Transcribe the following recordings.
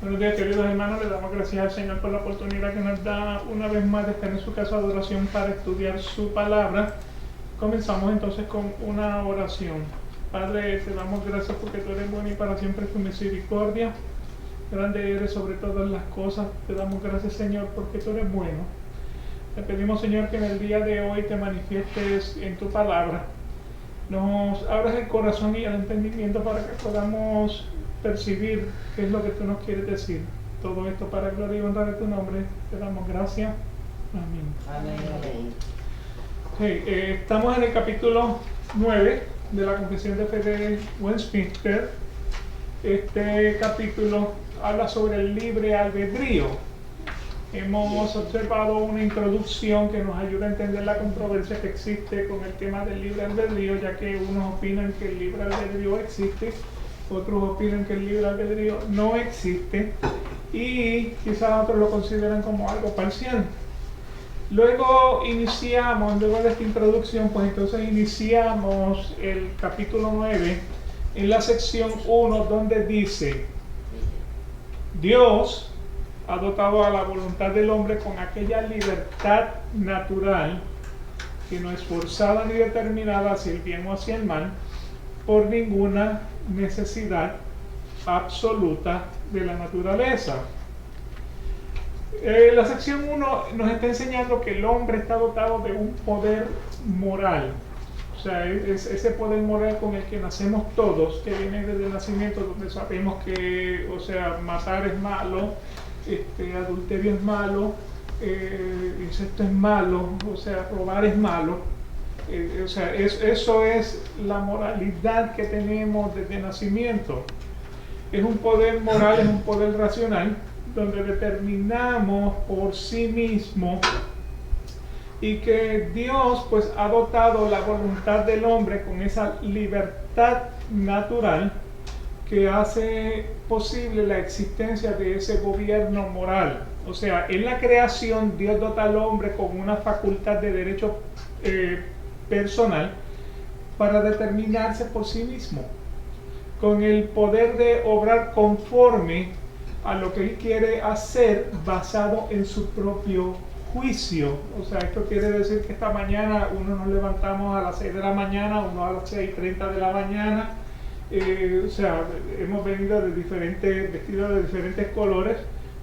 Buenos días, queridos hermanos. Le damos gracias al Señor por la oportunidad que nos da una vez más de estar en su casa de oración para estudiar su palabra. Comenzamos entonces con una oración. Padre, te damos gracias porque tú eres bueno y para siempre tu misericordia. Grande eres sobre todas las cosas. Te damos gracias, Señor, porque tú eres bueno. Te pedimos, Señor, que en el día de hoy te manifiestes en tu palabra. Nos abras el corazón y el entendimiento para que podamos percibir qué es lo que tú nos quieres decir. Todo esto para gloria y honra de tu nombre. Te damos gracias. Amén. Amén. Okay, estamos en el capítulo 9 de la Confesión de Fe de Westminster. Este capítulo habla sobre el libre albedrío. Hemos observado una introducción que nos ayuda a entender la controversia que existe con el tema del libre albedrío, ya que unos opinan que el libre albedrío existe, otros opinan que el libre albedrío no existe y quizás otros lo consideran como algo parcial. Luego de esta introducción, pues entonces iniciamos el capítulo 9 en la sección 1 donde dice: Dios ha dotado a la voluntad del hombre con aquella libertad natural que no es forzada ni determinada hacia el bien o hacia el mal por ninguna necesidad absoluta de la naturaleza. La sección 1 nos está enseñando que el hombre está dotado de un poder moral. O sea, es ese poder moral con el que nacemos todos, que viene desde el nacimiento, donde sabemos que, o sea, matar es malo, adulterio es malo, incesto es malo, o sea, robar es malo. Eso es la moralidad que tenemos desde nacimiento. Es un poder moral, es un poder racional, donde determinamos por sí mismo, y que Dios pues ha dotado la voluntad del hombre con esa libertad natural que hace posible la existencia de ese gobierno moral. O sea, en la creación Dios dota al hombre con una facultad de derecho personal para determinarse por sí mismo, con el poder de obrar conforme a lo que él quiere hacer basado en su propio juicio. O sea, esto quiere decir que esta mañana uno nos levantamos a las 6 de la mañana, uno a las 6:30 de la mañana. Hemos venido vestidos de diferentes colores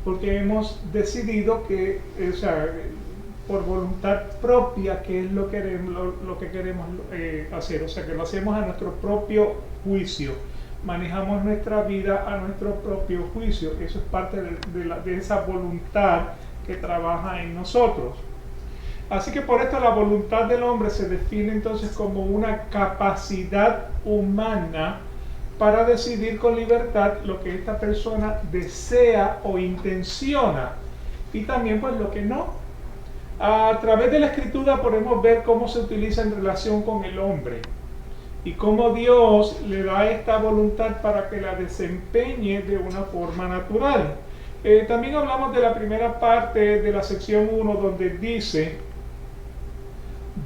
porque hemos decidido que, por voluntad propia, que es lo que queremos hacer. O sea, que lo hacemos a nuestro propio juicio. Manejamos nuestra vida a nuestro propio juicio. Eso es parte de esa voluntad que trabaja en nosotros. Así que por esto la voluntad del hombre se define entonces como una capacidad humana para decidir con libertad lo que esta persona desea o intenciona, y también pues lo que no. A través de la escritura podemos ver cómo se utiliza en relación con el hombre y cómo Dios le da esta voluntad para que la desempeñe de una forma natural. También hablamos de la primera parte de la sección 1 donde dice: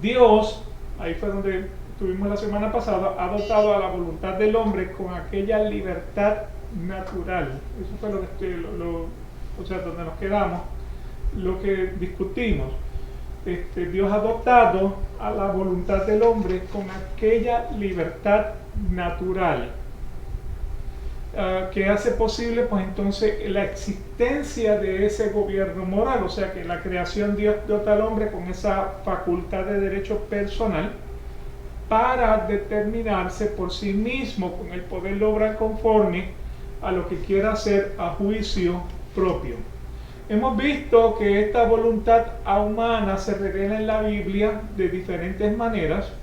Dios, ahí fue donde estuvimos la semana pasada, ha dotado a la voluntad del hombre con aquella libertad natural. Eso fue donde nos quedamos, lo que discutimos. Dios ha dotado a la voluntad del hombre con aquella libertad natural que hace posible pues entonces la existencia de ese gobierno moral. O sea, que en la creación Dios dota al hombre con esa facultad de derecho personal para determinarse por sí mismo, con el poder de obrar conforme a lo que quiera hacer a juicio propio. Hemos visto que esta voluntad humana se revela en la Biblia de diferentes maneras,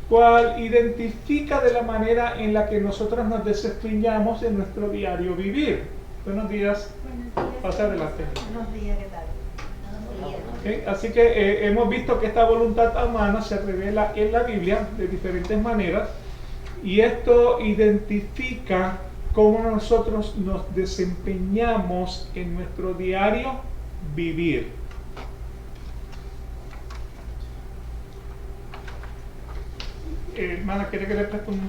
cual identifica de la manera en la que nosotros nos desempeñamos en nuestro diario vivir. Buenos días. Pase adelante. Buenos días, ¿qué tal? Okay. Así que hemos visto que esta voluntad humana se revela en la Biblia de diferentes maneras, y esto identifica cómo nosotros nos desempeñamos en nuestro diario vivir. Hermana, ¿quiere que le preste un...?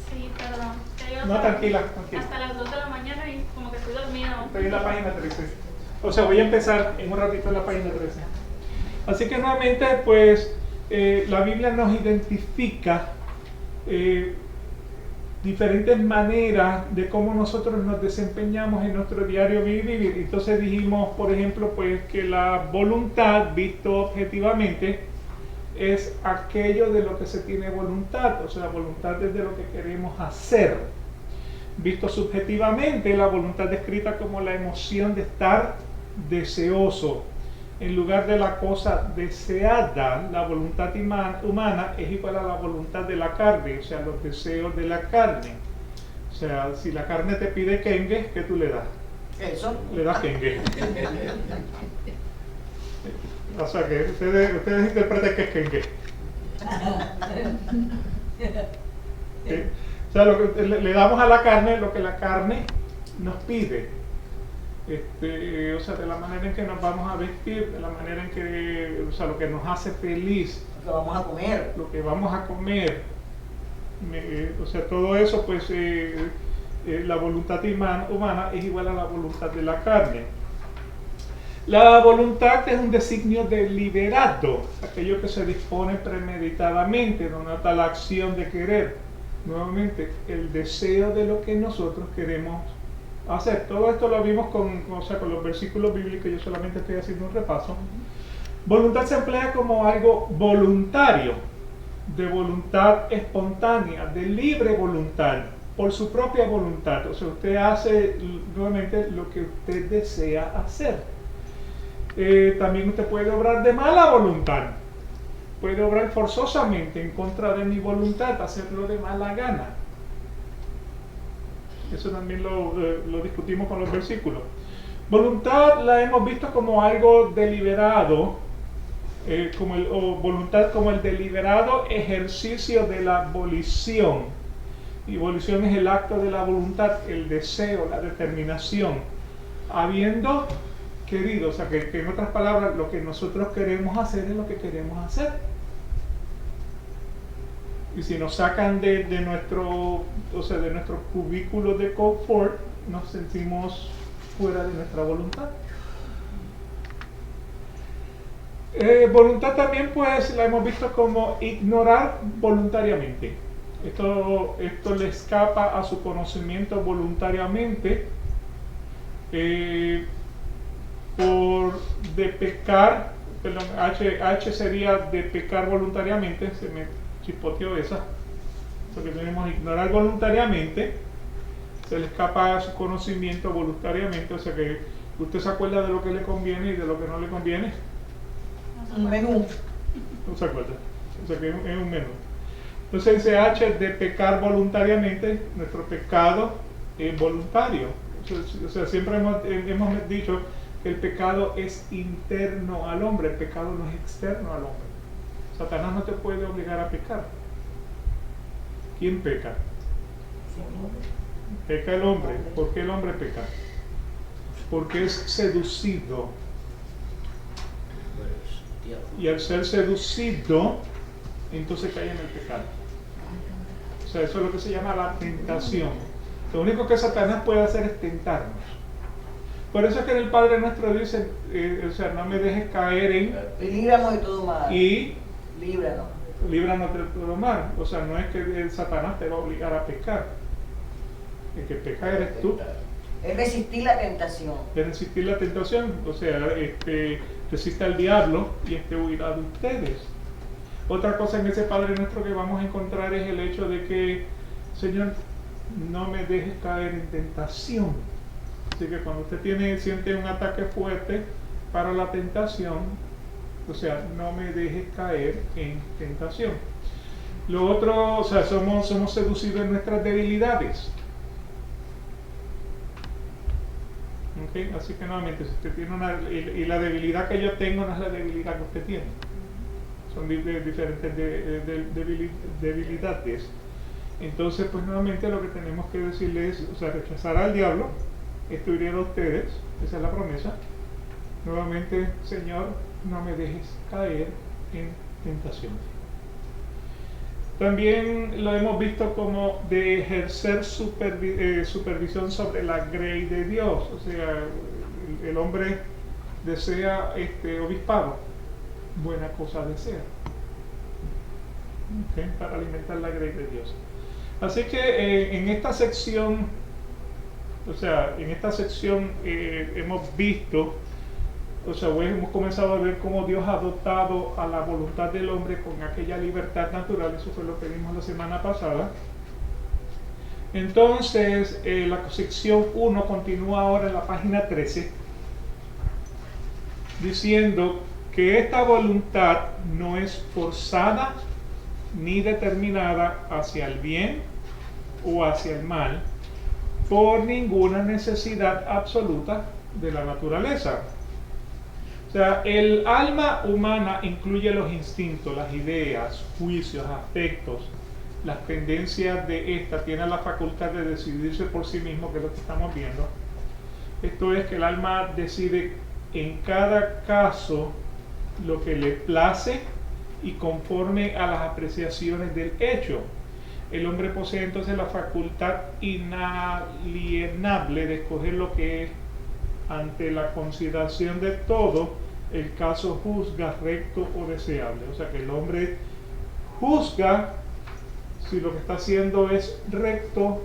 Sí, perdón. llego No, tranquila, tranquila. hasta las 2 de la mañana y como que estoy dormida. Estoy en la página 13. O sea, voy a empezar en un ratito en la página 13. Así que nuevamente, pues, la Biblia nos identifica diferentes maneras de cómo nosotros nos desempeñamos en nuestro diario vivir. Entonces dijimos, por ejemplo, pues que la voluntad, visto objetivamente, es aquello de lo que se tiene voluntad, o sea, voluntad es de lo que queremos hacer. Visto subjetivamente, la voluntad descrita como la emoción de estar deseoso. En lugar de la cosa deseada, la voluntad humana es igual a la voluntad de la carne, o sea, los deseos de la carne. O sea, si la carne te pide kengue, ¿qué tú le das? Eso. Le das kengue. O sea, que ustedes interpreten que es kengue. ¿Sí? O sea, le damos a la carne lo que la carne nos pide. O sea, de la manera en que nos vamos a vestir, de la manera en que, o sea, lo que nos hace feliz, Lo vamos a comer. lo que vamos a comer, o sea, todo eso, pues, la voluntad humana es igual a la voluntad de la carne. La voluntad es un designio deliberado, aquello que se dispone premeditadamente, donde está la acción de querer. Nuevamente, el deseo de lo que nosotros queremos hacer. Todo esto lo vimos con los versículos bíblicos. Yo solamente estoy haciendo un repaso. Voluntad se emplea como algo voluntario, de voluntad espontánea, de libre voluntad, por su propia voluntad. O sea, usted hace nuevamente lo que usted desea hacer. También usted puede obrar de mala voluntad, puede obrar forzosamente en contra de mi voluntad, hacerlo de mala gana. Eso también lo discutimos con los versículos. Voluntad la hemos visto como algo deliberado, o voluntad como el deliberado ejercicio de la volición. Y volición es el acto de la voluntad, el deseo, la determinación. Habiendo querido, o sea, que en otras palabras, lo que nosotros queremos hacer es lo que queremos hacer. Y si nos sacan de nuestro cubículo de confort, nos sentimos fuera de nuestra voluntad. Voluntad también, pues, la hemos visto como ignorar voluntariamente. Esto le escapa a su conocimiento voluntariamente, de pecar, perdón, H sería de pecar voluntariamente, se me chispoteó esa, porque tenemos ignorar voluntariamente, se le escapa a su conocimiento voluntariamente, o sea que usted se acuerda de lo que le conviene y de lo que no le conviene. Un menú. No se acuerda, o sea que es un menú. Entonces ese H de pecar voluntariamente, nuestro pecado es voluntario. O sea, siempre hemos dicho que el pecado es interno al hombre, el pecado no es externo al hombre. Satanás no te puede obligar a pecar. ¿Quién peca? Peca el hombre. ¿Por qué el hombre peca? Porque es seducido. Y al ser seducido, entonces cae en el pecado. O sea, eso es lo que se llama la tentación. Lo único que Satanás puede hacer es tentarnos. Por eso es que en el Padre Nuestro dice, o sea, no me dejes caer en... Líbranos de todo mal. Y líbranos. Líbranos de todo mal. O sea, no es que el Satanás te va a obligar a pecar. El que peca eres tú. Es resistir la tentación. Es resistir la tentación. O sea, resiste al diablo y huirá de ustedes. Otra cosa en ese Padre Nuestro que vamos a encontrar es el hecho de que, Señor, no me dejes caer en tentación. Así que cuando usted siente un ataque fuerte para la tentación, o sea, no me dejes caer en tentación. Lo otro, o sea, somos seducidos en nuestras debilidades. ¿Okay? Así que nuevamente, si usted tiene y la debilidad que yo tengo no es la debilidad que usted tiene. Son diferentes debilidades. Entonces, pues nuevamente lo que tenemos que decirle es, o sea, rechazar al diablo, esto iría a ustedes, esa es la promesa. Nuevamente, Señor, no me dejes caer en tentación. También lo hemos visto como de ejercer supervisión sobre la grey de Dios. O sea, el hombre desea obispado, buena cosa desea, ¿okay? Para alimentar la grey de Dios. Así que en esta sección, hemos visto, hemos comenzado a ver cómo Dios ha dotado a la voluntad del hombre con aquella libertad natural. Eso fue lo que vimos la semana pasada. Entonces, la sección 1 continúa ahora en la página 13, diciendo que esta voluntad no es forzada ni determinada hacia el bien o hacia el mal por ninguna necesidad absoluta de la naturaleza. O sea, el alma humana incluye los instintos, las ideas, juicios, afectos, las tendencias de esta, tiene la facultad de decidirse por sí mismo, que es lo que estamos viendo. Esto es que el alma decide en cada caso lo que le place y conforme a las apreciaciones del hecho. El hombre posee entonces la facultad inalienable de escoger lo que es, ante la consideración de todo, el caso juzga recto o deseable. O sea que el hombre juzga si lo que está haciendo es recto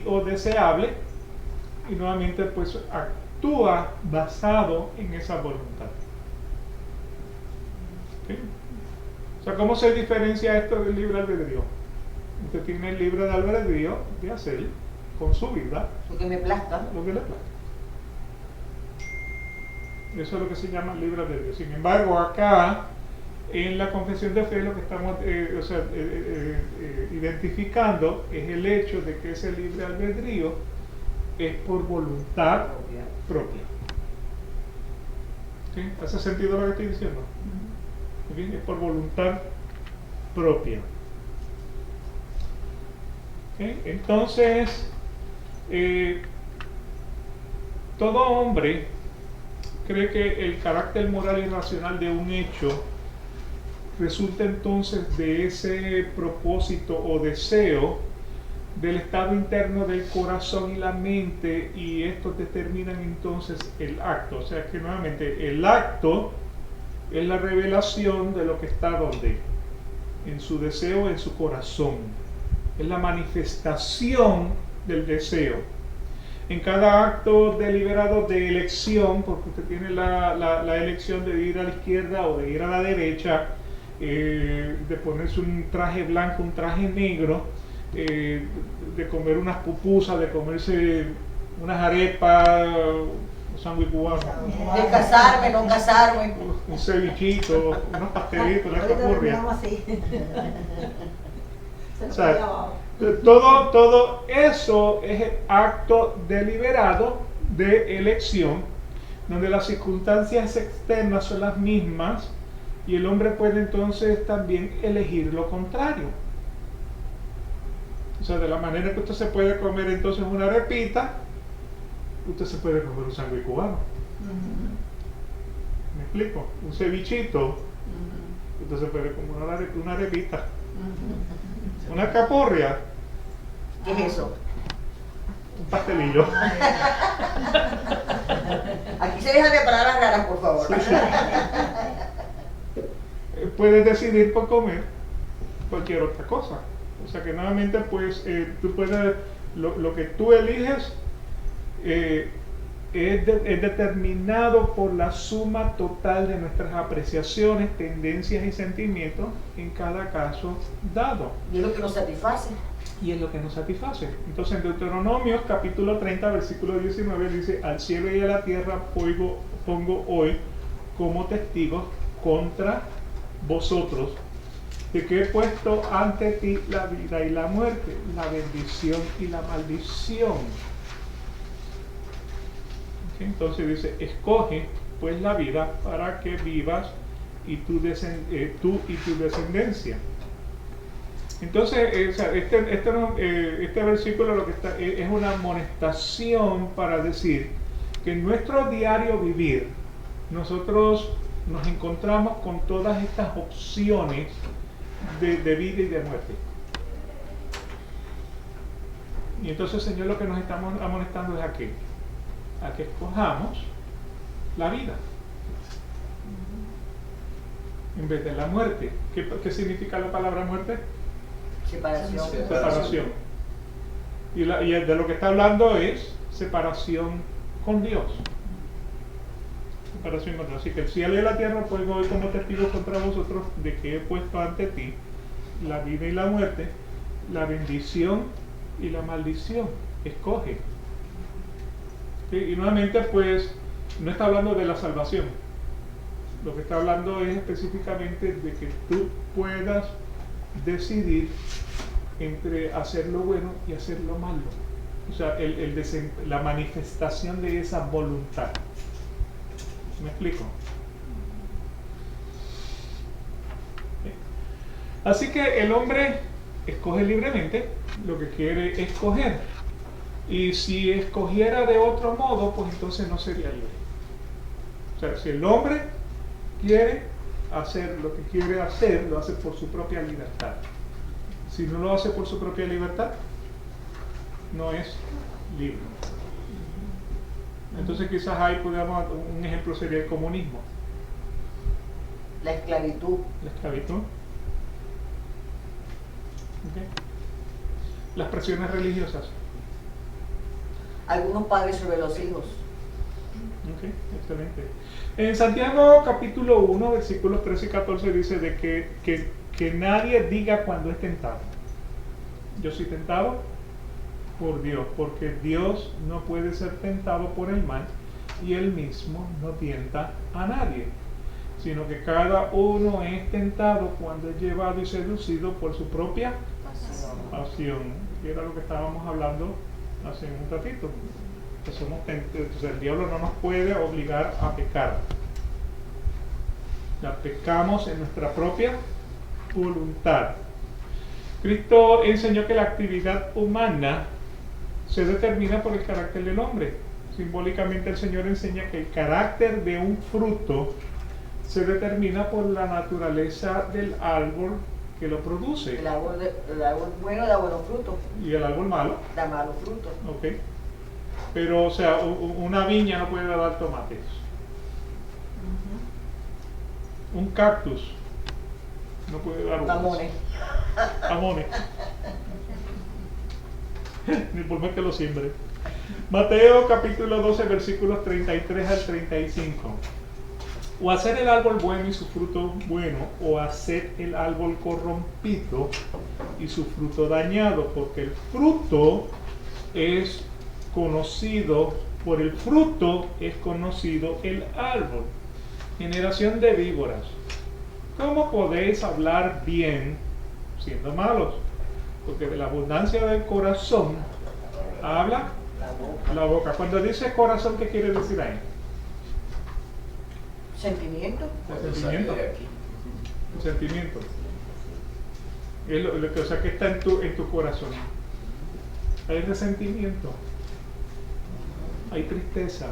o deseable, y nuevamente pues actúa basado en esa voluntad. ¿Okay? O sea, ¿cómo se diferencia esto del libre albedrío? Usted tiene el libre albedrío de hacer con su vida lo que me plazca. lo que le plazca. Eso es lo que se llama libre albedrío. Sin embargo, acá en la confesión de fe lo que estamos identificando es el hecho de que ese libre albedrío es por voluntad propia. ¿Sí? ¿Hace sentido lo que estoy diciendo? ¿Sí? Es por voluntad propia. ¿Sí? Entonces, todo hombre cree que el carácter moral y racional de un hecho resulta entonces de ese propósito o deseo del estado interno del corazón y la mente, y estos determinan entonces el acto. O sea que nuevamente el acto es la revelación de lo que está donde, en su deseo, en su corazón. Es la manifestación del deseo. En cada acto deliberado de elección, porque usted tiene la elección de ir a la izquierda o de ir a la derecha, de ponerse un traje blanco, un traje negro, de comer unas pupusas, de comerse unas arepas, un sándwich cubano, De casarme, no casarme. un cevichito, unos pastelitos, una capurria. O sea, todo eso es el acto deliberado de elección, donde las circunstancias externas son las mismas y el hombre puede entonces también elegir lo contrario. O sea, de la manera que usted se puede comer entonces una arepita, usted se puede comer un sándwich cubano. ¿Me explico? Un cevichito, usted se puede comer una arepita. Una capurria. ¿Qué es eso? Un pastelillo. Aquí se dejan de palabras raras, por favor. Puedes decidir por comer cualquier otra cosa. O sea que nuevamente pues tú puedes, lo que tú eliges es determinado por la suma total de nuestras apreciaciones, tendencias y sentimientos en cada caso dado. Y es lo que nos satisface. Y es lo que nos satisface. Entonces en Deuteronomios capítulo 30 versículo 19 dice: al cielo y a la tierra pongo hoy como testigos contra vosotros, de que he puesto ante ti la vida y la muerte, la bendición y la maldición. ¿Okay? Entonces dice: escoge pues la vida para que vivas y tú y tu descendencia. Entonces este versículo lo que está es una amonestación para decir que en nuestro diario vivir nosotros nos encontramos con todas estas opciones de vida y de muerte. Y entonces el Señor lo que nos está amonestando es a que escojamos la vida en vez de la muerte. ¿Qué significa la palabra muerte? Separación. Separación. Y de lo que está hablando es separación con Dios. Separación con Dios. Así que el cielo y la tierra pongo hoy como testigos contra vosotros de que he puesto ante ti la vida y la muerte, la bendición y la maldición. Escoge. ¿Sí? Y nuevamente pues no está hablando de la salvación. Lo que está hablando es específicamente de que tú puedas decidir entre hacer lo bueno y hacer lo malo. O sea, la manifestación de esa voluntad. ¿Me explico? Así que el hombre escoge libremente lo que quiere escoger. Y si escogiera de otro modo, pues entonces no sería libre. O sea, si el hombre quiere hacer lo que quiere hacer, lo hace por su propia libertad. Si no lo hace por su propia libertad, no es libre. Entonces quizás ahí podamos, un ejemplo sería el comunismo. La esclavitud. La esclavitud. ¿Okay? Las presiones religiosas. Algunos padres sobre los hijos. Ok, excelente. En Santiago capítulo 1, versículos 13 y 14 dice de que nadie diga cuando es tentado. Yo soy tentado por Dios, porque Dios no puede ser tentado por el mal y Él mismo no tienta a nadie, sino que cada uno es tentado cuando es llevado y seducido por su propia pasión. Y era lo que estábamos hablando hace un ratito. Que somos entonces el diablo no nos puede obligar a pecar. La pecamos en nuestra propia voluntad. Cristo enseñó que la actividad humana se determina por el carácter del hombre. Simbólicamente el Señor enseña que el carácter de un fruto se determina por la naturaleza del árbol que lo produce. El árbol bueno da buenos frutos. Y el árbol malo Da malos frutos. ok. Pero, o sea, una viña no puede dar tomates. Un cactus no puede dar uvas. Mamones. Amones. Ni por más que lo siembre. Mateo capítulo 12 versículos 33 al 35. O hacer el árbol bueno y su fruto bueno, o hacer el árbol corrompido y su fruto dañado, porque el fruto es conocido, por el fruto es conocido el árbol. Generación de víboras, ¿cómo podéis hablar bien siendo malos? Porque de la abundancia del corazón habla la boca. Cuando dice corazón, ¿qué quiere decir ahí? Sentimiento. El sentimiento. El sentimiento. Es lo que, o sea, que está en tu corazón. Hay resentimiento, hay tristeza,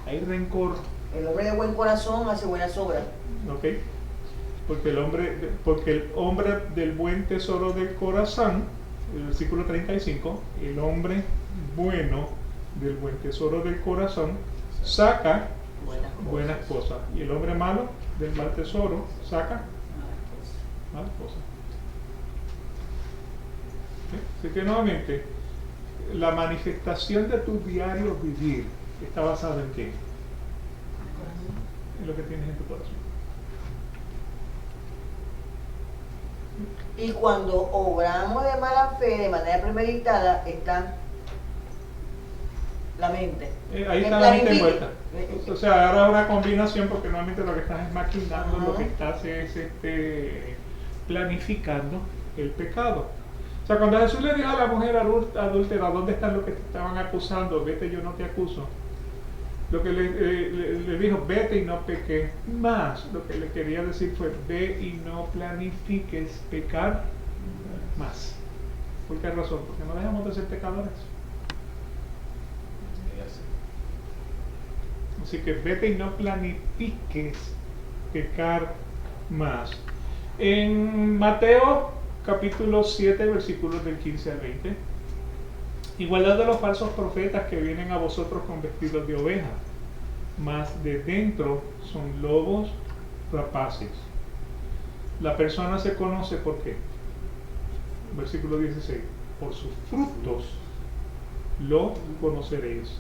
hay rencor. El hombre de buen corazón hace buenas obras. ¿Ok? Porque el hombre del buen tesoro del corazón, el versículo 35, el hombre bueno del buen tesoro del corazón saca buenas cosas. Y el hombre malo del mal tesoro saca malas cosas. ¿Sí? Así que nuevamente, la manifestación de tu diario vivir está basada en qué? En lo que tienes en tu corazón. Y cuando obramos de mala fe, de manera premeditada, está la mente. Ahí está la mente envuelta. O sea, ahora es una combinación porque normalmente lo que estás es maquinando, lo que estás es planificando el pecado. O sea, cuando Jesús le dijo a la mujer adúltera, ¿dónde están los que te estaban acusando? Vete, yo no te acuso. Lo que le dijo, vete y no peques más. Lo que le quería decir fue, ve y no planifiques pecar más. ¿Por qué razón? Porque no dejamos de ser pecadores. Así que vete y no planifiques pecar más. En Mateo capítulo 7, versículos del 15 al 20. Igualdad de los falsos profetas que vienen a vosotros con vestidos de oveja, mas de dentro son lobos rapaces. La persona se conoce por qué. Versículo 16. Por sus frutos lo conoceréis.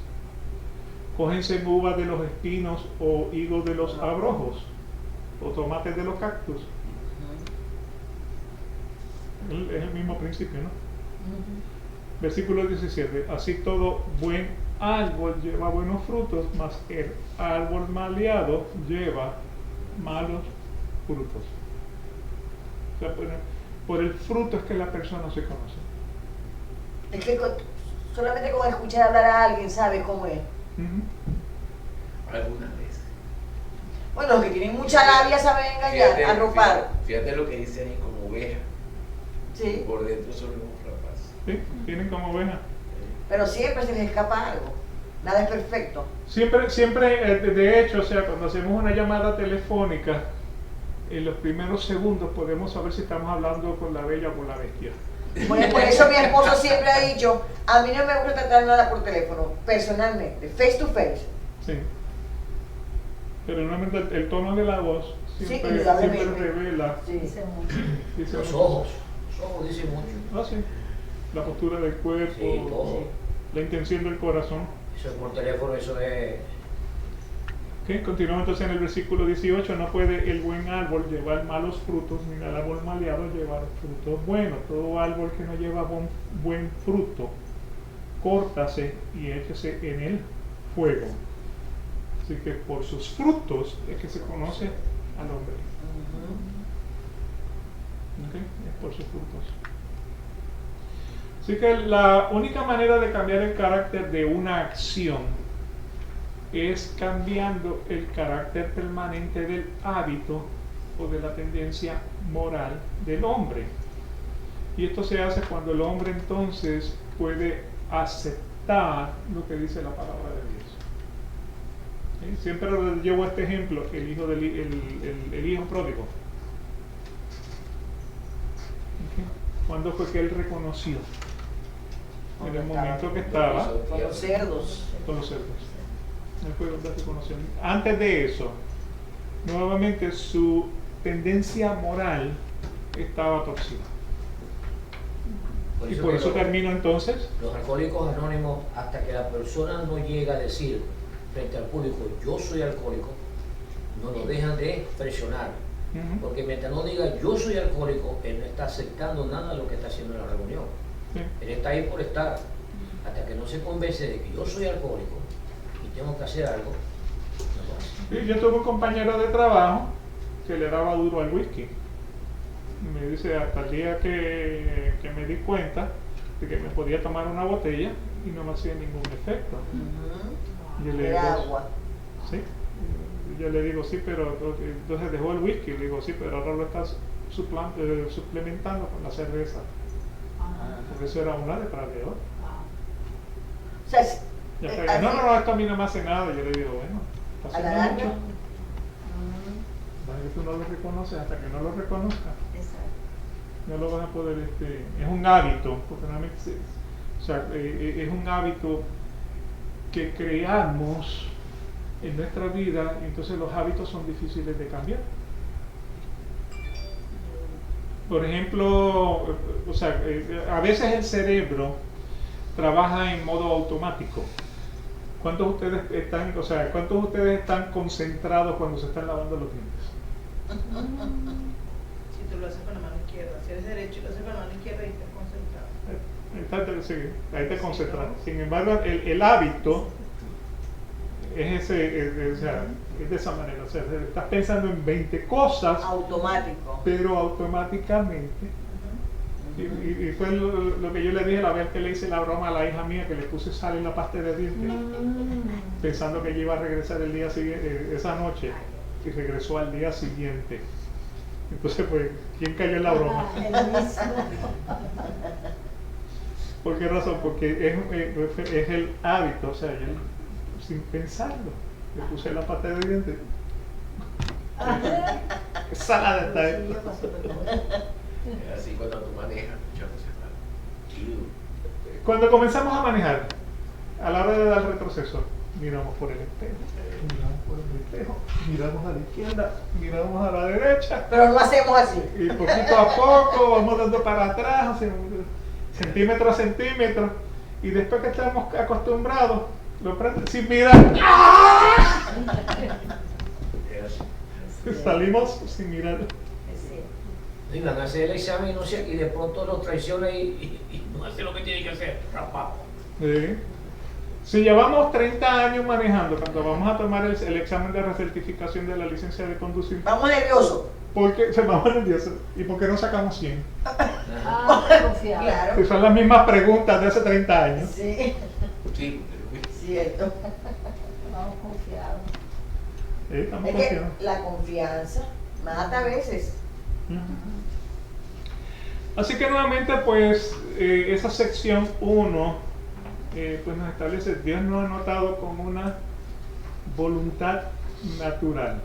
Cógense uvas de los espinos o higos de los abrojos o tomates de los cactus. Es el mismo principio, ¿no? Versículo 17. Así todo buen árbol lleva buenos frutos, mas el árbol maleado lleva malos frutos. O sea, por el fruto es que la persona se conoce. Es que solamente con escuchar hablar a alguien sabe cómo es. Algunas veces. Bueno, los que tienen mucha labia saben engañar, arropar. Fíjate lo que dice ahí, como oveja. Sí. Por dentro son los rapaces. ¿Sí? Tienen como oveja. Pero siempre se les escapa algo. Nada es perfecto. Siempre, de hecho, o sea, cuando hacemos una llamada telefónica, en los primeros segundos podemos saber si estamos hablando con la bella o con la bestia. Bueno, por eso mi esposo siempre ha dicho, a mí no me gusta tratar nada por teléfono, personalmente, face to face. Sí. Pero normalmente el tono de la voz siempre, indudablemente. siempre revela. Sí. dice Los mucho. ojos dicen mucho. Ah, sí. La postura del cuerpo, Sí, todo. la intención del corazón. Eso es por teléfono, eso es. ¿Okay? Continuamos entonces en el versículo 18. No puede el buen árbol llevar malos frutos, ni el árbol maleado llevar frutos buenos. Todo árbol que no lleva buen fruto, córtase y échese en el fuego. Así que por sus frutos es que se conoce al hombre. ¿Okay? Es por sus frutos. Así que la única manera de cambiar el carácter de una acción es cambiando el carácter permanente del hábito o de la tendencia moral del hombre. Y esto se hace cuando el hombre entonces puede aceptar lo que dice la palabra de Dios. ¿Sí? Siempre llevo este ejemplo, el hijo pródigo. ¿Okay? ¿Cuándo fue que él reconoció? En el momento que estaba Con los cerdos. con los cerdos. Él fue donde reconoció. Antes de eso, nuevamente su tendencia moral estaba torcida. Y por eso termino entonces. Los alcohólicos anónimos, hasta que la persona no llega a decir frente al público, yo soy alcohólico, no lo dejan de presionar. Porque mientras no diga yo soy alcohólico, él no está aceptando nada de lo que está haciendo en la reunión. Sí. Él está ahí por estar. Hasta que no se convence de que yo soy alcohólico y tengo que hacer algo, no lo hace. Sí, yo tuve un compañero de trabajo que le daba duro al whisky. Me dice, hasta el día que me di cuenta de que me podía tomar una botella y no me hacía ningún efecto. Yo le De digo, agua. sí. Yo le digo, sí, pero entonces dejó el whisky. Le digo, sí, pero ahora lo estás suplementando con la cerveza. Porque eso era una detrás de otra. O sea, Ya está, no, esto a mí no me hace nada. Yo le digo, bueno, está a la haciendo larga. mucho. Vale, que tú no lo reconoces, hasta que no lo reconozcas, no lo vas a poder, es un hábito, porque realmente, o sea, es un hábito que creamos en nuestra vida, y entonces los hábitos son difíciles de cambiar. Por ejemplo, o sea, a veces el cerebro trabaja en modo automático. ¿Cuántos de ustedes están concentrados cuando se están lavando los dientes? Si tú lo haces con la mano izquierda, si eres derecho y lo haces con la mano izquierda, ahí estás concentrado. Ahí te concentras. Sin embargo, el hábito es o sea, es de esa manera. O sea, estás pensando en 20 cosas, Automático. pero automáticamente. Y fue lo que yo le dije la vez que le hice la broma a la hija mía, que le puse sal en la pasta de dientes, pensando que ella iba a regresar el día siguiente, esa noche, y regresó al día siguiente. Entonces, pues, ¿quién cayó en la broma? ¿Por qué razón? Porque es el hábito, o sea, yo sin pensarlo, le puse la pasta de dientes. ¡Qué salada está Sí, esto! yo pasé por todo. Es así cuando tú manejas, muchachos. Cuando comenzamos a manejar, a la hora de dar retroceso, miramos por el espejo, miramos por el espejo, miramos a la izquierda, miramos a la derecha, Pero no hacemos así. y poquito a poco vamos dando para atrás, centímetro a centímetro, y después que estamos acostumbrados, lo prenden sin mirar. Salimos sin mirar. Y van a hacer el examen y, no sé, y de pronto los traiciona y no hace lo que tiene que hacer. Rapado. Sí. Si llevamos 30 años manejando, cuando vamos a tomar el examen de recertificación de la licencia de conducir, Vamos nerviosos. porque se vamos nerviosos y por qué no sacamos 100. Ah, confiado. Claro. Que son las mismas preguntas de hace 30 años. Sí, Sí, cierto. Vamos confiados. Estamos Es que confiados. la confianza mata a veces. Ujú. Así que nuevamente, pues, esa sección 1, pues nos establece, Dios nos ha notado como una voluntad natural,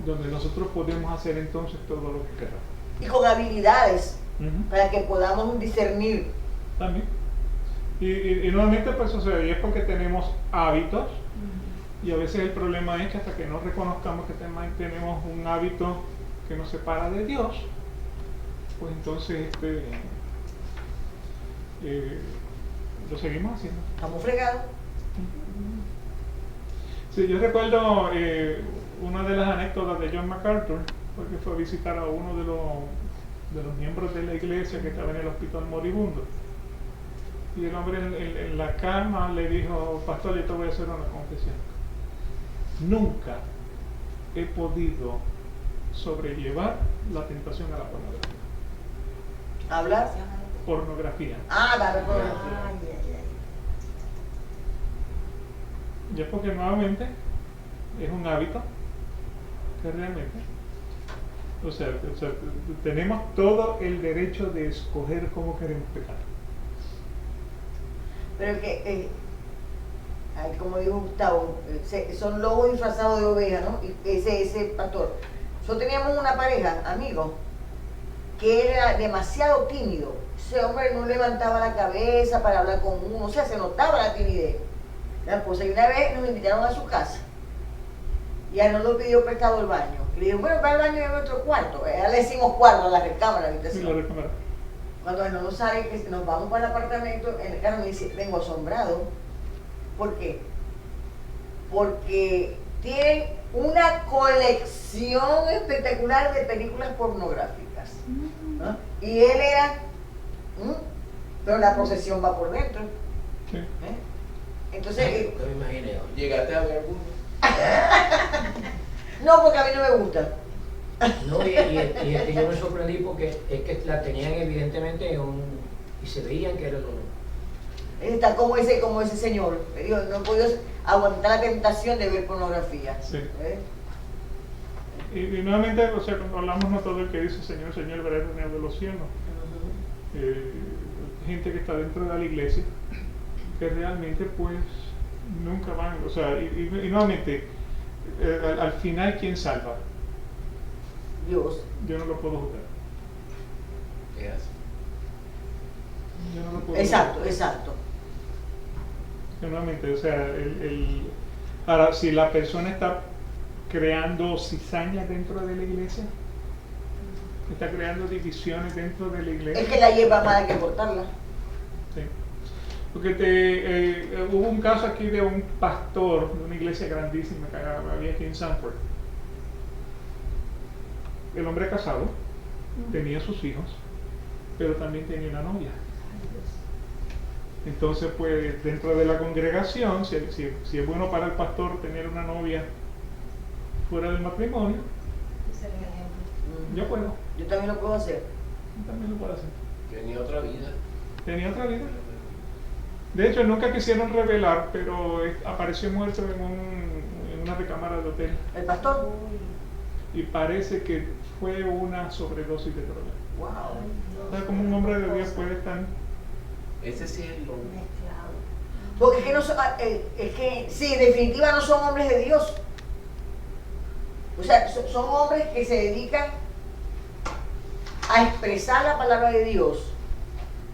donde nosotros podemos hacer entonces todo lo que queramos. Y con habilidades Ujú. para que podamos discernir. También. Y nuevamente, pues, o sea, y es porque tenemos hábitos, y a veces el problema es que hasta que no reconozcamos que tenemos un hábito que nos separa de Dios, pues entonces lo seguimos haciendo. Estamos fregados. Sí, yo recuerdo una de las anécdotas de John MacArthur, porque fue a visitar a uno de los miembros de la iglesia que estaba en el hospital moribundo. Y el hombre en la cama le dijo: pastor, yo te voy a hacer una confesión. Nunca he podido sobrellevar la tentación a la pornografía. ¿Hablas? Pornografía. Ah, dale, por Ay, ay, ay. Ya porque nuevamente es un hábito que realmente, o sea, tenemos todo el derecho de escoger cómo queremos pecar. Pero que, ay, como dijo Gustavo, son lobos disfrazados de ovejas, ¿no? Y ese pastor. Nosotros teníamos una pareja, amigos, que era demasiado tímido. Ese hombre no levantaba la cabeza para hablar con uno, o sea, se notaba la timidez. La esposa, y una vez nos invitaron a su casa y a él nos lo pidió prestado el baño. Y le dijo, bueno, va al baño en nuestro cuarto. Ya le decimos cuarto, a la recámara, la Sí, habitación. la recámara. Cuando él no sabe que nos vamos para el apartamento, en el carro me dice, vengo asombrado. ¿Por qué? Porque tienen una colección espectacular de películas pornográficas. ¿No? Y él era, pero la procesión va por dentro. Sí. Entonces, Ay, lo que me imaginé. ¿Llegaste a ver alguno? no, porque a mí no me gusta. No, yo me sorprendí porque es que la tenían evidentemente y se veían que era lo. Está como ese señor. Digo, no he podido aguantar la tentación de ver pornografía. Sí. ¿Eh? Y nuevamente, o sea, cuando hablamos no todo el que dice Señor, Señor, verá el reino de los cielos. Gente que está dentro de la iglesia, que realmente pues nunca van, o sea, y nuevamente, al final, ¿quién salva? Dios. Yo no lo puedo juzgar. ¿Qué haces? Yo no lo puedo Exacto, juzgar. exacto. Que nuevamente, o sea, ahora, si la persona está creando cizaña dentro de la iglesia, está creando divisiones dentro de la iglesia. Es que la lleva más que cortarla. Sí. Porque hubo un caso aquí de un pastor de una iglesia grandísima que había aquí en Sanford. El hombre casado, tenía sus hijos, pero también tenía una novia. Entonces, pues, dentro de la congregación, si es bueno para el pastor tener una novia fuera del matrimonio, Ese era el ejemplo. yo puedo, Yo también lo puedo hacer. yo también lo puedo hacer. Tenía otra vida. Tenía otra vida. De hecho, nunca quisieron revelar, pero apareció muerto en una recámara de hotel. El pastor. Y parece que fue una sobredosis de droga. Wow. O sea, como un hombre de Dios puede estar. Ese sí es lo Mezclado. Porque es que, no son, es que, sí, en definitiva no son hombres de Dios. O sea, son hombres que se dedican a expresar la palabra de Dios,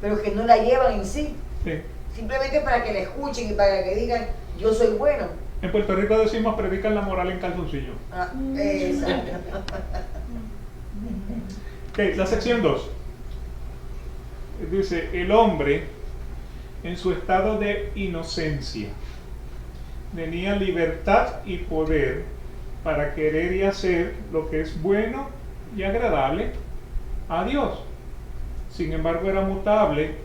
pero que no la llevan en sí. Sí. Simplemente para que la escuchen y para que digan, yo soy bueno. En Puerto Rico decimos predican la moral en calzoncillo. Ah, exacto. Ok, la sección 2. Dice, el hombre en su estado de inocencia tenía libertad y poder para querer y hacer lo que es bueno y agradable a Dios. Sin embargo, era mutable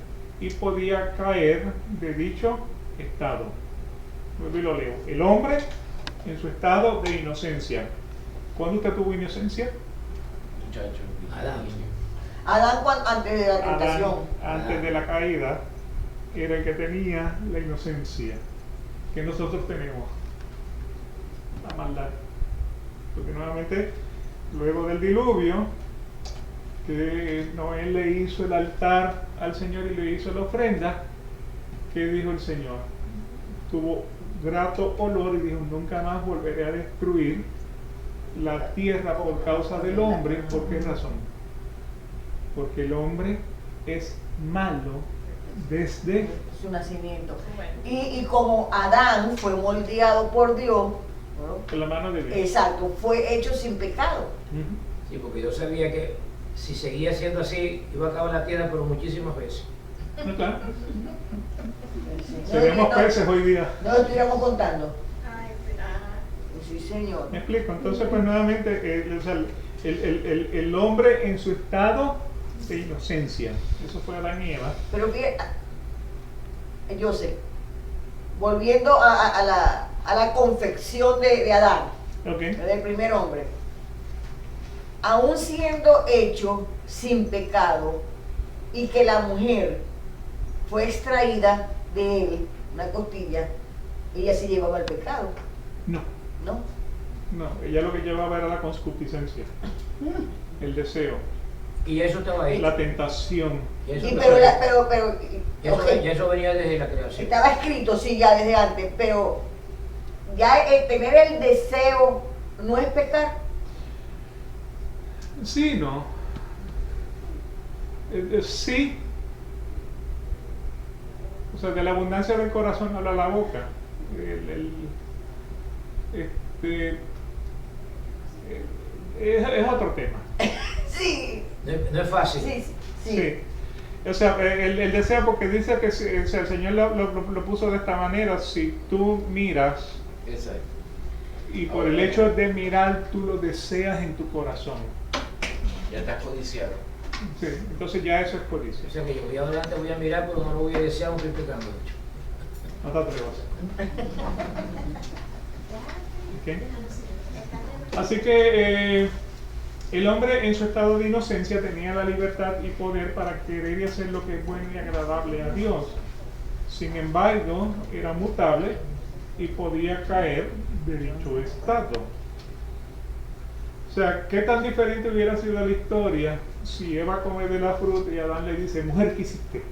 y podía caer de dicho estado. Vuelvo y lo leo. El hombre en su estado de inocencia. ¿Cuándo usted tuvo inocencia? Muchacho. Adán. Antes de la tentación. Adán, antes de la caída, era el que tenía la inocencia que nosotros tenemos, la maldad. Porque nuevamente, luego del diluvio, que Noé le hizo el altar al Señor y le hizo la ofrenda, ¿qué dijo el Señor? Tuvo grato olor y dijo, nunca más volveré a destruir la tierra por causa del hombre. ¿Por qué razón? Porque el hombre es malo desde Su nacimiento. Bueno. Y como Adán fue moldeado por Dios, ¿no? la mano de Dios. Exacto, fue hecho sin pecado. Ujú. Sí, porque yo sabía que si seguía siendo así, iba a acabar la tierra, pero muchísimas veces. ¿No está? No, Seríamos no, peces hoy día. no lo estuviéramos contando. Ay, pero- Sí, señor. ¿Me explico? Entonces, pues nuevamente, o sea, el hombre en su estado de inocencia, eso fue Adán y Eva. Pero fíjate, yo sé, volviendo a la confección de Adán, ¿Ok? del primer hombre, aún siendo hecho sin pecado y que la mujer fue extraída de él, una costilla, ella se llevaba el pecado, No, ¿no? no, ella lo que llevaba era la concupiscencia, el deseo, Y eso estaba ahí. la tentación. Y eso, Y estaba ahí. pero Y eso, ok, y eso venía desde la creación. estaba escrito, sí, ya desde antes, pero ya tener el deseo no es pecar. Sí, no. Sí. O sea, de la abundancia del corazón habla la boca. Es otro tema. Sí, No es fácil. sí, sí. Sí. O sea, el deseo, porque dice que o sea, el Señor lo puso de esta manera: si tú miras Exacto. y por el hecho de mirar tú lo deseas en tu corazón, Ya está codiciado. sí, entonces ya eso es codicia. O sea que yo voy adelante, voy a mirar, pero no lo voy a desear, aunque estoy pecando. No te atrevas. ¿Ok? Así que el hombre en su estado de inocencia tenía la libertad y poder para querer y hacer lo que es bueno y agradable a Dios. Sin embargo, era mutable y podía caer de dicho estado. O sea, ¿qué tan diferente hubiera sido la historia si Eva come de la fruta y Adán le dice, mujer, ¿qué hiciste?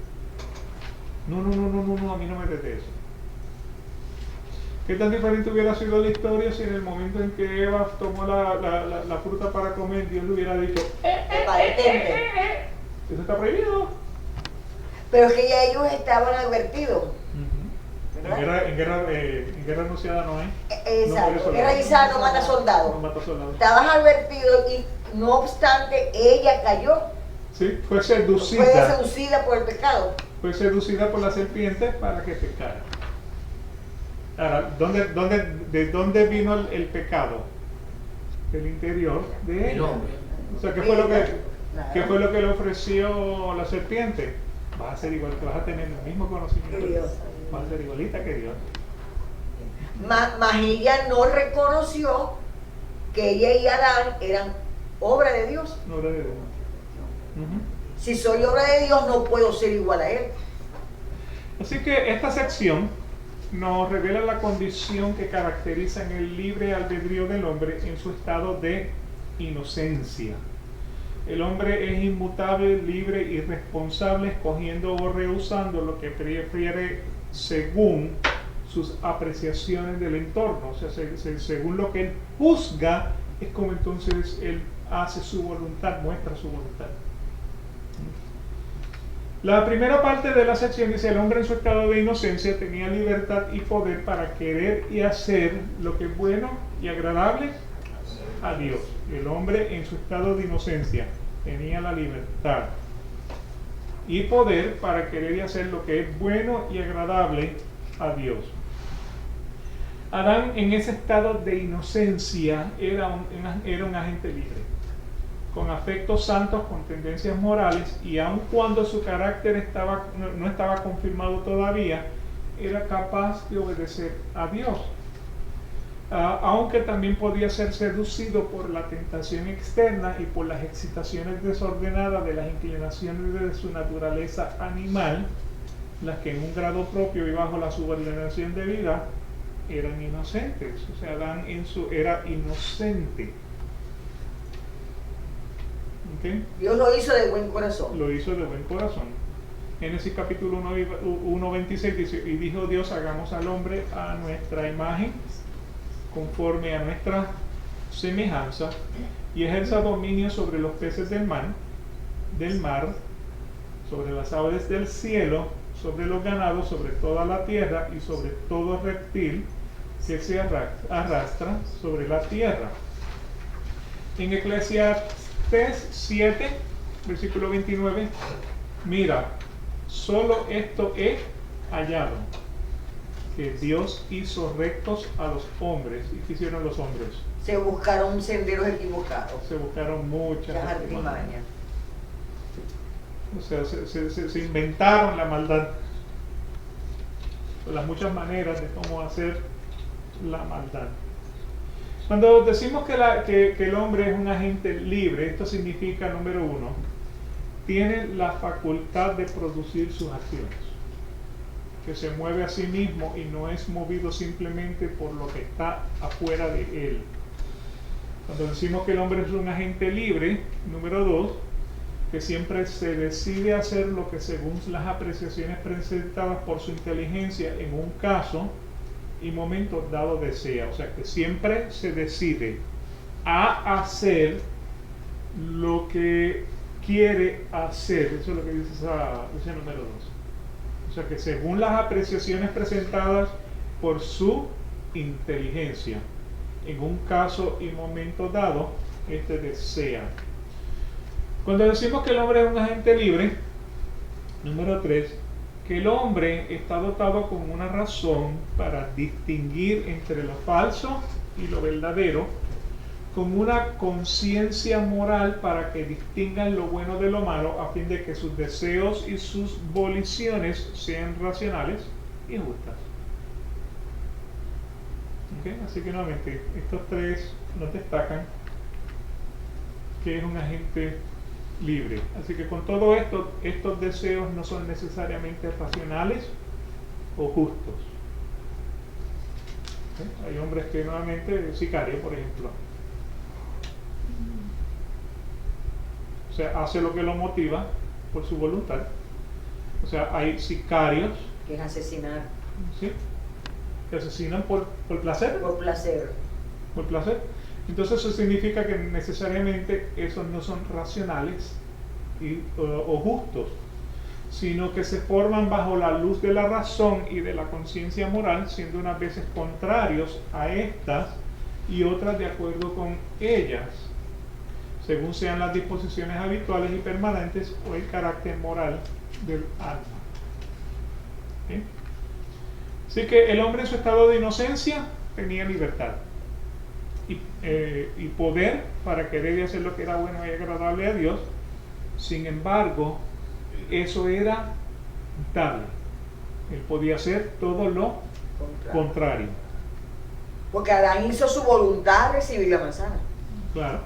No, a mí no me metes eso. ¿Qué tan diferente hubiera sido la historia si en el momento en que Eva tomó la fruta para comer, Dios le hubiera dicho, Detente. eso está prohibido? Pero es que ya ellos estaban advertidos. ¿verdad? En guerra anunciada no hay. Exacto. Guerra avisada no mata No soldados. mata soldados. Estabas advertido y no obstante ella cayó. Sí, fue Fue seducida. seducida por el pecado. Fue seducida por la serpiente para que pecara. Ahora, ¿de dónde vino el pecado? Del interior de El ella. hombre. O sea, ¿qué fue lo que Nada. ¿qué fue lo que le ofreció la serpiente? Vas a ser igual, vas a tener el mismo conocimiento Que de Dios. Vas a ser igualita que Dios. Mas ella no reconoció que ella y Adán eran obra de Dios. No era de Dios. Ujú. Si soy obra de Dios, no puedo ser igual a Él. Así que esta sección nos revela la condición que caracteriza en el libre albedrío del hombre en su estado de inocencia. El hombre es inmutable, libre y responsable, escogiendo o rehusando lo que prefiere según sus apreciaciones del entorno, o sea, según lo que él juzga es como entonces él hace su voluntad, muestra su voluntad. La primera parte de la sección dice: el hombre en su estado de inocencia tenía libertad y poder para querer y hacer lo que es bueno y agradable a Dios. El hombre en su estado de inocencia tenía la libertad y poder para querer y hacer lo que es bueno y agradable a Dios. Adán, en ese estado de inocencia, era un agente libre, con afectos santos, con tendencias morales, y aun cuando su carácter no estaba confirmado todavía, era capaz de obedecer a Dios. Aunque también podía ser seducido por la tentación externa y por las excitaciones desordenadas de las inclinaciones de su naturaleza animal, las que en un grado propio y bajo la subordinación de vida eran inocentes. O sea, Adán era inocente. ¿Okay? Dios lo hizo de buen corazón. Lo hizo de buen corazón. Génesis capítulo 1:26 dice: y dijo Dios, hagamos al hombre a nuestra imagen, conforme a nuestra semejanza, y ejerza dominio sobre los peces del mar, sobre las aves del cielo, sobre los ganados, sobre toda la tierra y sobre todo reptil que se arrastra sobre la tierra. En Eclesiastés 7, versículo 29, mira, solo esto he hallado, que Dios hizo rectos a los hombres. ¿Y qué hicieron los hombres? Se buscaron senderos equivocados. Se buscaron muchas artimañas. O sea, se inventaron la maldad, las muchas maneras de cómo hacer la maldad. Cuando decimos que el hombre es un agente libre, esto significa, número uno, tiene la facultad de producir sus acciones, que se mueve a sí mismo y no es movido simplemente por lo que está afuera de él. Cuando decimos que el hombre es un agente libre, número dos, que siempre se decide hacer lo que según las apreciaciones presentadas por su inteligencia en un caso y momento dado desea. O sea, que siempre se decide a hacer lo que quiere hacer. Eso es lo que dice ese número 2. O sea, que según las apreciaciones presentadas por su inteligencia en un caso y momento dado, desea. Cuando decimos que el hombre es un agente libre, número 3, que el hombre está dotado con una razón para distinguir entre lo falso y lo verdadero, con una conciencia moral para que distingan lo bueno de lo malo, a fin de que sus deseos y sus voliciones sean racionales y justas. ¿Okay? Así que nuevamente, estos tres nos destacan que es un agente libre. Así que con todo esto, estos deseos no son necesariamente racionales o justos. ¿Okay? Hay hombres que nuevamente, sicario por ejemplo, o sea, hace lo que lo motiva por su voluntad. O sea, hay sicarios Que es asesinar. ¿sí? que asesinan por placer. Por placer. Por placer. Entonces eso significa que necesariamente esos no son racionales o justos, sino que se forman bajo la luz de la razón y de la conciencia moral, siendo unas veces contrarios a estas y otras de acuerdo con ellas, según sean las disposiciones habituales y permanentes o el carácter moral del alma. ¿Sí? Así que el hombre en su estado de inocencia tenía libertad y poder para querer y hacer lo que era bueno y agradable a Dios. Sin embargo, eso era dable. Él podía hacer todo lo contrario. Porque Adán hizo su voluntad de recibir la manzana. Claro.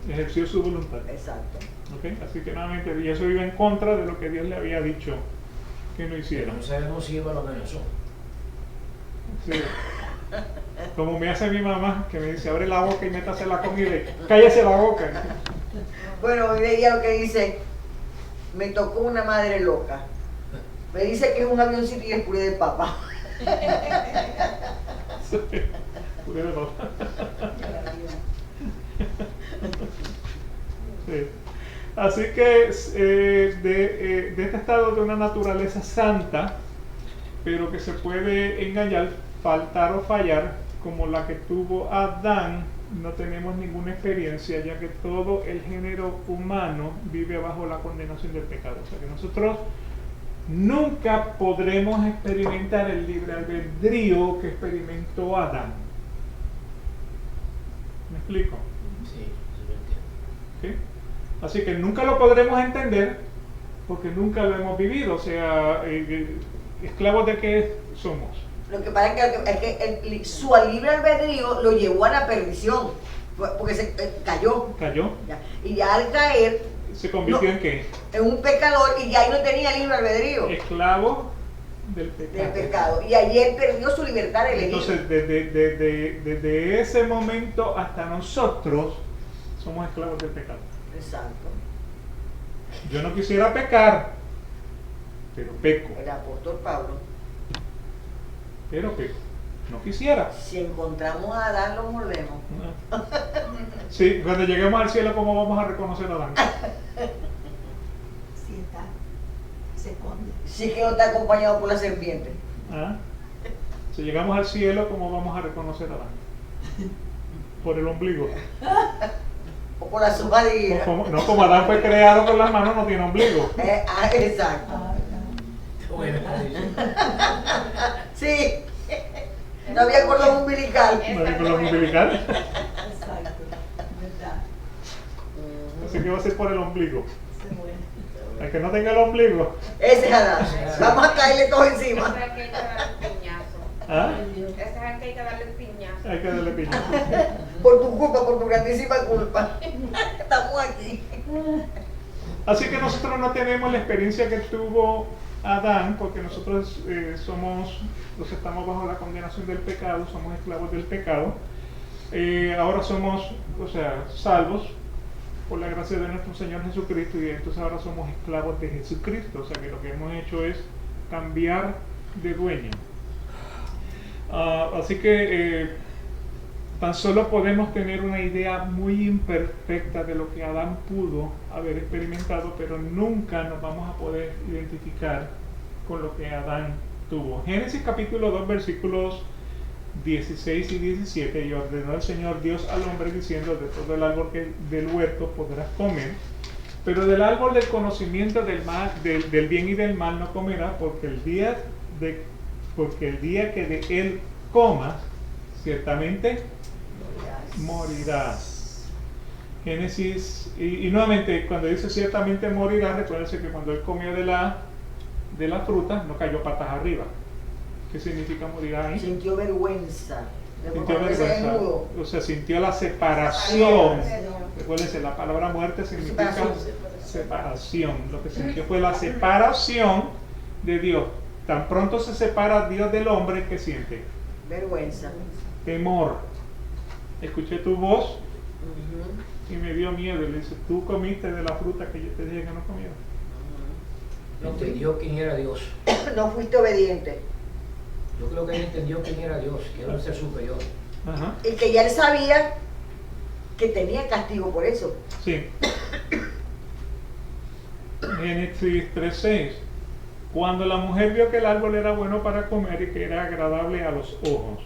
Ejerció su voluntad. Exacto. ¿Okay? Así que nuevamente, y eso iba en contra de lo que Dios le había dicho que no hiciera. No sabemos si Eva lo amenazó. Sí. Como me hace mi mamá, que me dice, abre la boca y métase la comida y cállese la boca. Bueno, hoy veía lo que dice, me tocó una madre loca. Me dice que es un avioncito y es puré de papa. Sí. Puré de papa. Sí. Así que de este estado de una naturaleza santa, pero que se puede engañar, faltar o fallar, como la que tuvo Adán, no tenemos ninguna experiencia, ya que todo el género humano vive bajo la condenación del pecado. O sea que nosotros nunca podremos experimentar el libre albedrío que experimentó Adán. ¿Me explico? Sí, sí lo entiendo. ¿Sí? Así que nunca lo podremos entender porque nunca lo hemos vivido. O sea, esclavos de qué somos. Lo que pasa es que su libre albedrío lo llevó a la perdición, porque se cayó. Cayó. Ya. Y ya al caer, ¿Se convirtió en qué? en un pecador, y ya ahí no tenía libre albedrío Esclavo del del pecado. pecado. Y allí él perdió su libertad de elegir. Entonces, desde ese momento hasta nosotros somos esclavos del pecado. Exacto. Yo no quisiera pecar, pero peco. El apóstol Pablo. Pero peco. No quisiera. Si encontramos a Adán, lo mordemos. Sí, cuando lleguemos al cielo, ¿cómo vamos a reconocer a Adán? Sí está, se esconde. Si es que no está acompañado por la serpiente. ¿Ah? Si llegamos al cielo, ¿cómo vamos a reconocer a Adán? Por el ombligo. O por la zumbadilla. No, como Adán fue creado con las manos, no tiene ombligo. Exacto. Ah, Bueno, Sí. No había cordón umbilical. No hay con los umbilicales. exacto, verdad. Así que va a ser por el ombligo. Se muere. El que no tenga el ombligo. Ese es Adán. Vamos a caerle todo Ese encima. es el que hay que darle un piñazo. ¿Ah? Ese es el que hay que darle un piñazo. Hay que darle piña. Por tu culpa, por tu grandísima culpa. Estamos aquí. Así que nosotros no tenemos la experiencia que tuvo Adán, porque nosotros estamos bajo la condenación del pecado, somos esclavos del pecado. Ahora somos, salvos por la gracia de nuestro Señor Jesucristo, y entonces ahora somos esclavos de Jesucristo. O sea que lo que hemos hecho es cambiar de dueño. Así que tan solo podemos tener una idea muy imperfecta de lo que Adán pudo haber experimentado, pero nunca nos vamos a poder identificar con lo que Adán tuvo. Génesis capítulo 2 versículos 16 y 17: y ordenó el Señor Dios al hombre diciendo: de todo el árbol del huerto podrás comer, pero del árbol del conocimiento del bien y del mal no comerás, porque el día que de él comas, ciertamente morirás. Génesis, y nuevamente, cuando dice ciertamente morirás, recuérdense que cuando él comió de la fruta, no cayó patas arriba. ¿Qué significa morir ahí? Sintió vergüenza. Sintió Porque se vergüenza, desnudó. o sea, sintió la separación. Separación. Recuérdense, la palabra muerte significa Separación. separación. Lo que sintió fue la separación de Dios. Tan pronto se separa Dios del hombre, ¿qué siente? Vergüenza. Temor. Escuché tu voz Ujú. y me dio miedo. Y le dice: tú comiste de la fruta que yo te dije que no comieras. entendió quién era Dios. No fuiste obediente. Yo creo que él entendió quién era Dios, que era un ser superior. Ajá. Y que ya él sabía que tenía castigo por eso. Sí. Génesis 3:6. Cuando la mujer vio que el árbol era bueno para comer y que era agradable a los ojos,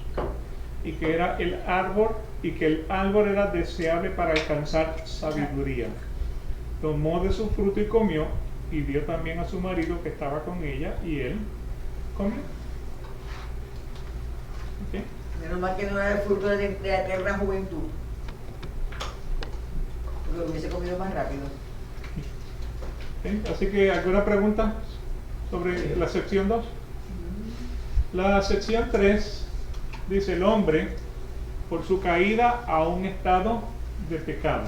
y que el árbol era deseable para alcanzar sabiduría, tomó de su fruto y comió, y dio también a su marido que estaba con ella, y él comió. ¿Ok? Menos mal que no era el fruto de la eterna juventud. Porque lo hubiese comido más rápido. ¿Ok? Así que, ¿alguna pregunta sobre la sección 2? La sección 3 dice: el hombre, por su caída a un estado de pecado,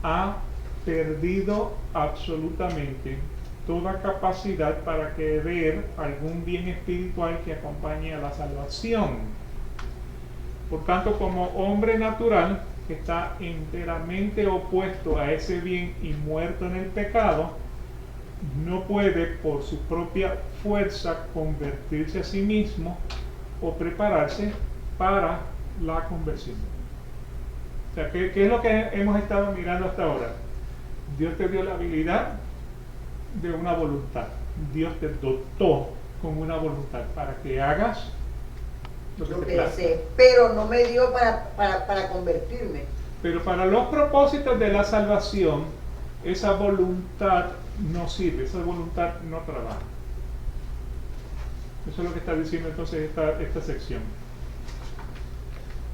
ha perdido absolutamente toda capacidad para querer algún bien espiritual que acompañe a la salvación. Por tanto, como hombre natural que está enteramente opuesto a ese bien y muerto en el pecado, no puede por su propia fuerza convertirse a sí mismo o prepararse para la conversión. O sea, ¿qué es lo que hemos estado mirando hasta ahora? Dios te dio la habilidad de una voluntad. Dios te dotó con una voluntad para que hagas lo que Lo te que plazca. desee, pero no me dio para convertirme. Pero para los propósitos de la salvación, esa voluntad no sirve, esa voluntad no trabaja. Eso es lo que está diciendo entonces esta sección.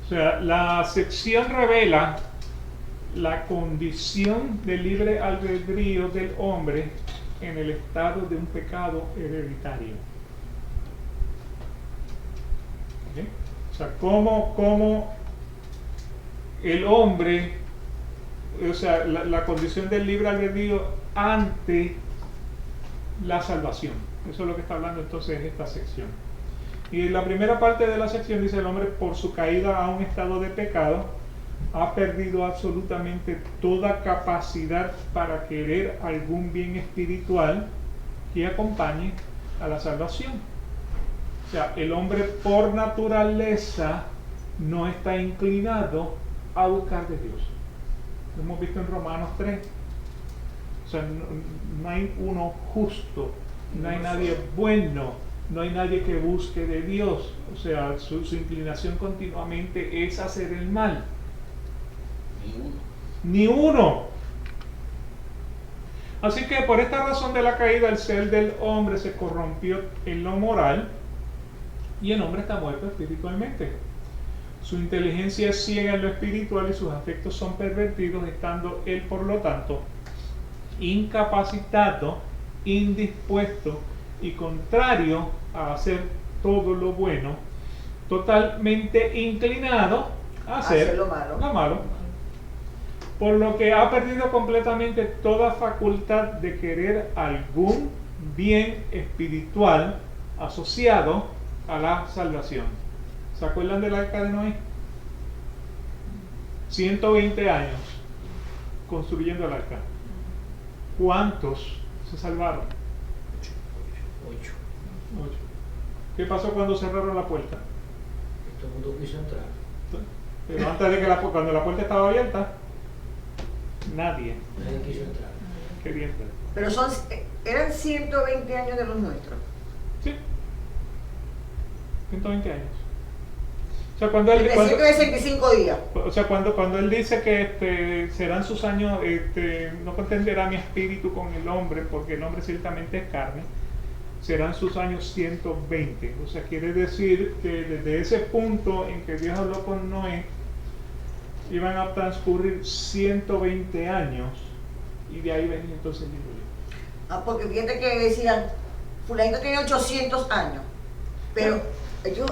O sea, la sección revela la condición de libre albedrío del hombre en el estado de un pecado hereditario. ¿Ok? O sea, cómo el hombre, o sea, la condición del libre albedrío ante la salvación. Eso es lo que está hablando entonces esta sección. Y en la primera parte de la sección dice: el hombre, por su caída a un estado de pecado, ha perdido absolutamente toda capacidad para querer algún bien espiritual que acompañe a la salvación. O sea, el hombre por naturaleza no está inclinado a buscar de Dios. Lo hemos visto en Romanos 3. O sea, no hay uno justo, no hay nadie bueno, no hay nadie que busque de Dios. O sea, su inclinación continuamente es hacer el mal. Ni uno. Así que por esta razón de la caída, el ser del hombre se corrompió en lo moral y el hombre está muerto espiritualmente. Su inteligencia es ciega en lo espiritual y sus afectos son pervertidos, estando él, por lo tanto, incapacitado, indispuesto y contrario a hacer todo lo bueno, totalmente inclinado a hacer lo malo. lo malo, por lo que ha perdido completamente toda facultad de querer algún bien espiritual asociado a la salvación. ¿Se acuerdan del arca de Noé? 120 años construyendo el arca. ¿Cuántos se salvaron? 8. 8. ¿Qué pasó cuando cerraron la puerta? Todo el mundo quiso entrar. Pero antes de que cuando la puerta estaba abierta, nadie Nadie quiso entrar. quería entrar. Pero eran 120 años de los nuestros. Sí. 120 años. O sea, cuando él, 365 días. cuando él dice que serán sus años, no contenderá mi espíritu con el hombre, porque el hombre ciertamente es carne, serán sus años 120. O sea, quiere decir que desde ese punto en que Dios habló con Noé, iban a transcurrir 120 años, y de ahí venía entonces el diluvio. Porque fíjate que decían, fulanito tiene 800 años, pero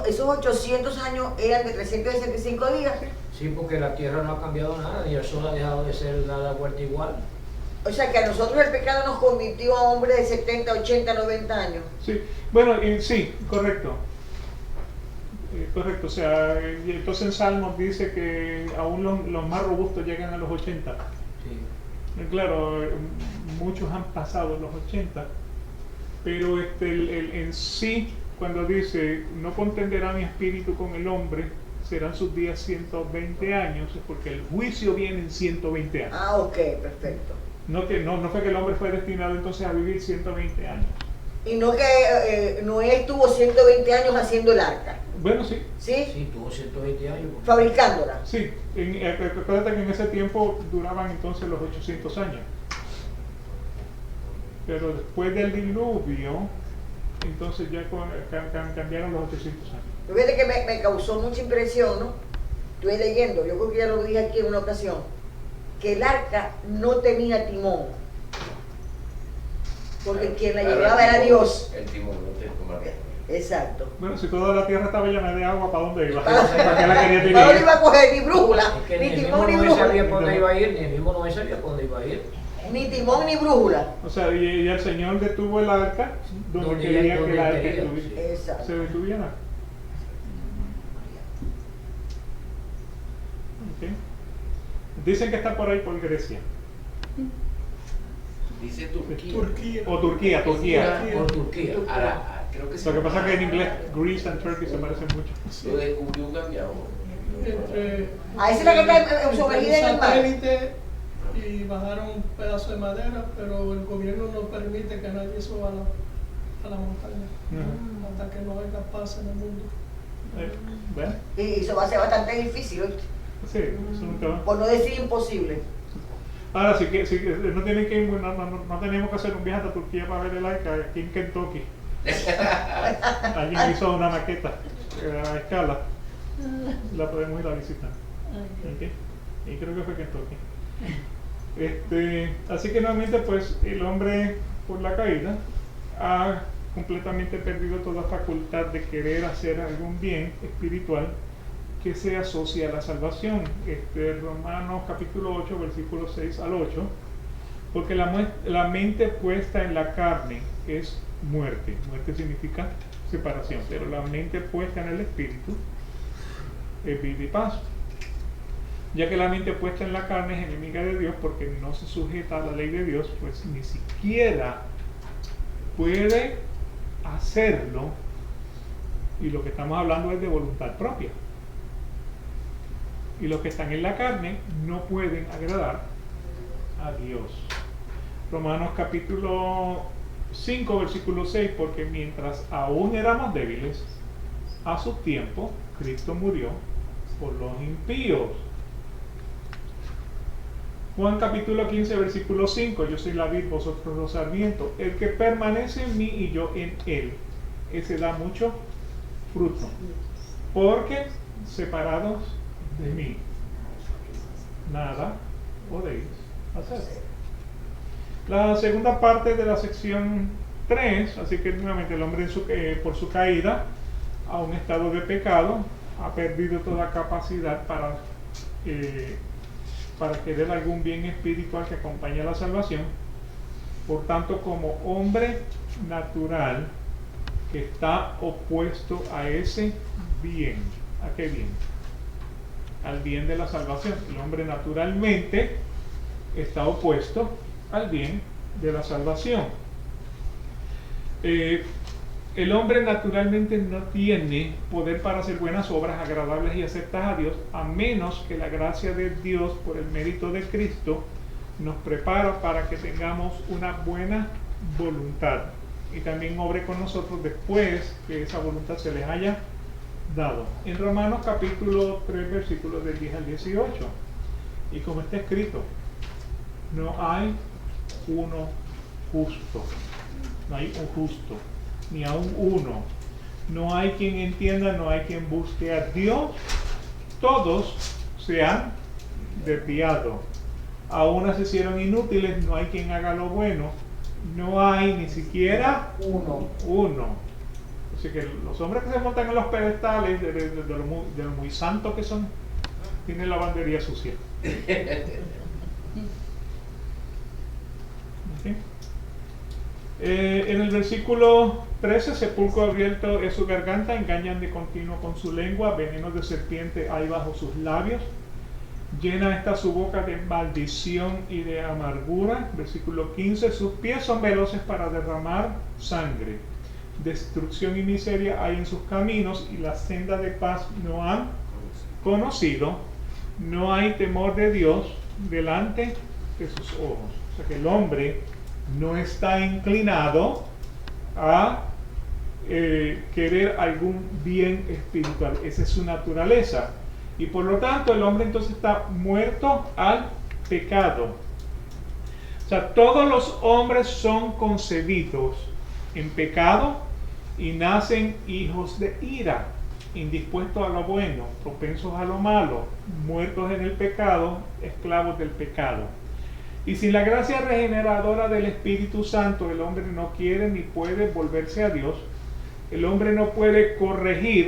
esos 800 años eran de 365 días. Sí, porque la tierra no ha cambiado nada, ni el sol ha dejado de ser la vuelta igual. O sea que a nosotros el pecado nos convirtió a hombres de 70, 80, 90 años. Sí, bueno, sí, correcto. Correcto, o sea, y entonces en Salmos dice que aún los más robustos llegan a los 80. Sí. Claro, muchos han pasado los 80, pero en sí, cuando dice, no contenderá mi espíritu con el hombre, serán sus días 120 años, es porque el juicio viene en 120 años. Ah, ok, perfecto. No fue que el hombre fue destinado entonces a vivir 120 años. Y no que Noé estuvo 120 años haciendo el arca, Bueno, sí. ¿sí? Sí, tuvo 120 años. Fabricándola. Sí, recuerda que en ese tiempo duraban entonces los 800 años. Pero después del diluvio, entonces ya cambiaron los 800 años. Fíjate que me causó mucha impresión, ¿no? Estuve leyendo, yo creo que ya lo dije aquí en una ocasión, que el arca no tenía timón. Porque quien la llevaba era Dios. El timón, no te tomas. Exacto. Bueno, si toda la tierra estaba llena de agua, ¿para dónde iba? ¿Para ¿Para qué la quería no tener? iba a coger ni brújula, Es que ni ni el timón mismo ni no sabía brújula. por dónde iba a ir, ni el mismo no sabía por dónde iba a ir. Ni timón ni brújula. O sea, y el Señor detuvo el arca donde quería que el arca se Exacto. detuviera. Ok. Dicen que está por ahí por Grecia. Dice Turquía. O Turquía. Por Turquía. Ahora, Creo que sí. Lo que pasa es que en inglés Greece and Turkey se parecen mucho. Lo descubrió un cambiado. Entre Ah, esa es la que está sumergida en el mar. satélite y bajaron un pedazo de madera, pero el gobierno no permite que nadie suba a la montaña Ujú. hasta que no haya paz en el mundo. ¿Ven? Y eso va a ser bastante difícil, ¿oíste? Sí, eso nunca va. Por no decir imposible. Ahora sí que no tienen que ir, no tenemos que hacer un viaje a Turquía para ver el arca aquí en Kentucky. Alguien hizo una maqueta a escala. La podemos ir a visitar. ¿Ok? Y creo que fue Kentucky. Así que nuevamente pues el hombre por la caída ha completamente perdido toda facultad de querer hacer algún bien espiritual que se asocia a la salvación. Romanos capítulo 8 versículos 6 al 8, porque la mente puesta en la carne es muerte. Muerte significa separación, pero la mente puesta en el espíritu es vida y paz. Ya que la mente puesta en la carne es enemiga de Dios porque no se sujeta a la ley de Dios, pues ni siquiera puede hacerlo, y lo que estamos hablando es de voluntad propia. Y los que están en la carne no pueden agradar a Dios. Romanos capítulo 5 versículo 6, porque mientras aún éramos débiles, a su tiempo Cristo murió por los impíos. Juan capítulo 15 versículo 5, yo soy la vid, vosotros los sarmientos. El que permanece en mí y yo en él, ese da mucho fruto, porque separados de mí nada podéis hacer. La segunda parte de la sección 3, así que nuevamente el hombre por su caída a un estado de pecado ha perdido toda capacidad para querer algún bien espiritual que acompañe a la salvación. Por tanto, como hombre natural que está opuesto a ese bien. ¿A qué bien? Al bien de la salvación. El hombre naturalmente está opuesto al bien de la salvación. El hombre naturalmente no tiene poder para hacer buenas obras agradables y aceptadas a Dios, a menos que la gracia de Dios por el mérito de Cristo nos prepara para que tengamos una buena voluntad y también obre con nosotros después que esa voluntad se les haya dado. En Romanos capítulo 3 versículos del 10 al 18, y como está escrito, no hay uno justo, no hay un justo, ni aun uno, no hay quien entienda, no hay quien busque a Dios, todos se han desviado, a unas se hicieron inútiles, no hay quien haga lo bueno, no hay ni siquiera uno. Así que los hombres que se montan en los pedestales de lo muy santos que son, tienen la bandería sucia. ¿Okay? En el versículo 13, sepulcro abierto es su garganta, engañan de continuo con su lengua, venenos de serpiente hay bajo sus labios, llena está su boca de maldición y de amargura. Versículo 15, sus pies son veloces para derramar sangre, destrucción y miseria hay en sus caminos, y la senda de paz no han conocido, no hay temor de Dios delante de sus ojos. O sea que el hombre no está inclinado a querer algún bien espiritual. Esa es su naturaleza. Y por lo tanto el hombre entonces está muerto al pecado. O sea, todos los hombres son concebidos en pecado y nacen hijos de ira, indispuestos a lo bueno, propensos a lo malo, muertos en el pecado, esclavos del pecado. Y sin la gracia regeneradora del Espíritu Santo, el hombre no quiere ni puede volverse a Dios. El hombre no puede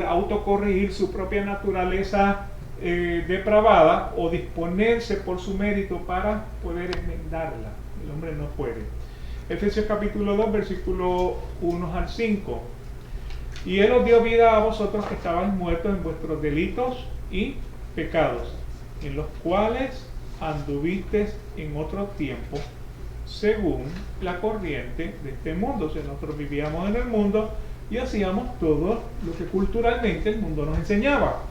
autocorregir su propia naturaleza depravada o disponerse por su mérito para poder enmendarla. El hombre no puede. Efesios capítulo 2, versículo 1 al 5. Y Él os dio vida a vosotros que estabais muertos en vuestros delitos y pecados, en los cuales anduvisteis en otro tiempo, según la corriente de este mundo. O sea, nosotros vivíamos en el mundo, y hacíamos todo lo que culturalmente el mundo nos enseñaba.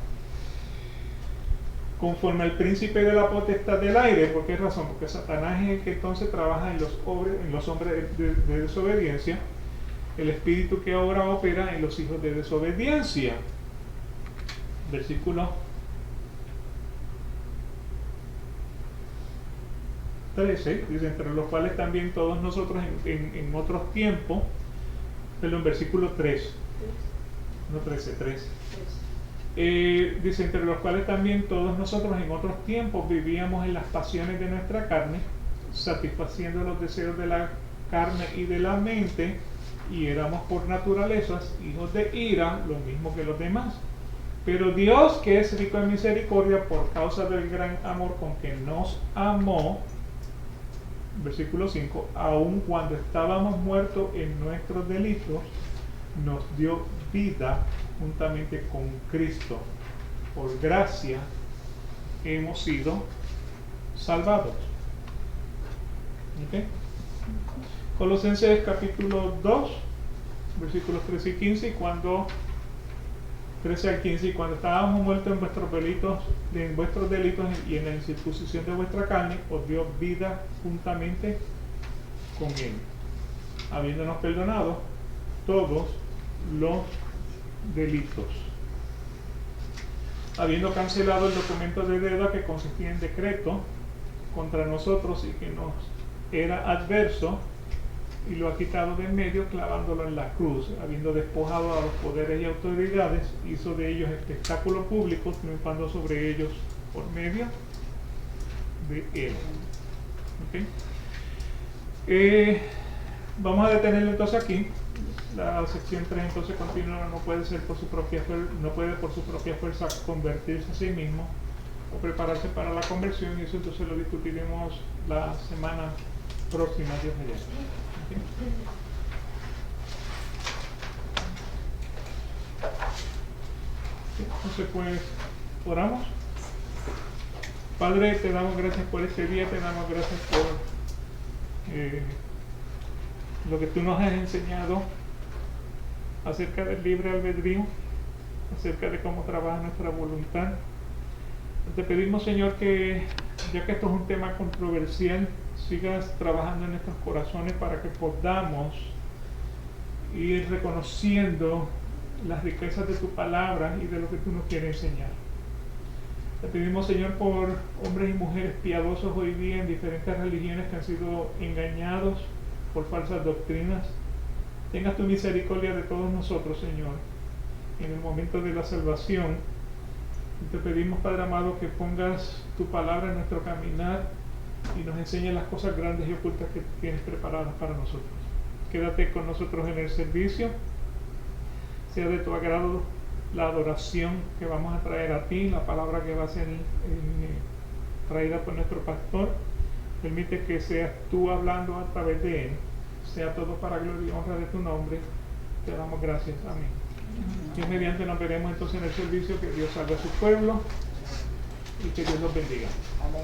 Conforme al príncipe de la potestad del aire. ¿Por qué razón? Porque Satanás es el que entonces trabaja en los hombres de desobediencia, el espíritu que ahora opera en los hijos de desobediencia. Versículo 13, dice, entre los cuales también todos nosotros en otros tiempos, perdón, versículo 3, no 13, 3. Dice, entre los cuales también todos nosotros en otros tiempos vivíamos en las pasiones de nuestra carne, satisfaciendo los deseos de la carne y de la mente, y éramos por naturalezas hijos de ira, lo mismo que los demás. Pero Dios, que es rico en misericordia, por causa del gran amor con que nos amó, versículo 5, aun cuando estábamos muertos en nuestros delitos, nos dio vida juntamente con Cristo. Por gracia hemos sido salvados. ¿Okay? Colosenses capítulo 2, versículos 13 y 15, cuando 13 al 15, y cuando estábamos muertos en vuestros delitos y en la incircuncisión de vuestra carne, os dio vida juntamente con Él, habiéndonos perdonado todos los delitos, habiendo cancelado el documento de deuda que consistía en decreto contra nosotros y que nos era adverso, y lo ha quitado de en medio, clavándolo en la cruz. Habiendo despojado a los poderes y autoridades, hizo de ellos espectáculo público, triunfando sobre ellos por medio de él. ¿Okay? Vamos a detenerlo entonces aquí. La sección 3 entonces continúa. No puede por su propia fuerza convertirse a sí mismo o prepararse para la conversión, y eso entonces lo discutiremos la semana próxima, Dios mediante. ¿Okay? Entonces pues oramos. Padre, te damos gracias por este día, te damos gracias por lo que tú nos has enseñado acerca del libre albedrío, acerca de cómo trabaja nuestra voluntad. Te pedimos, Señor, que ya que esto es un tema controversial, sigas trabajando en nuestros corazones para que podamos ir reconociendo las riquezas de tu palabra y de lo que tú nos quieres enseñar. Te pedimos, Señor, por hombres y mujeres piadosos hoy día en diferentes religiones que han sido engañados por falsas doctrinas. Tengas tu misericordia de todos nosotros, Señor, en el momento de la salvación. Y te pedimos, Padre amado, que pongas tu palabra en nuestro caminar y nos enseñes las cosas grandes y ocultas que tienes preparadas para nosotros. Quédate con nosotros en el servicio. Sea de tu agrado la adoración que vamos a traer a ti, la palabra que va a ser traída por nuestro pastor. Permite que seas tú hablando a través de él. Sea todo para gloria y honra de tu nombre. Te damos gracias. Amén. Dios mediante nos veremos entonces en el servicio. Que Dios salve a su pueblo y que Dios los bendiga. Amén.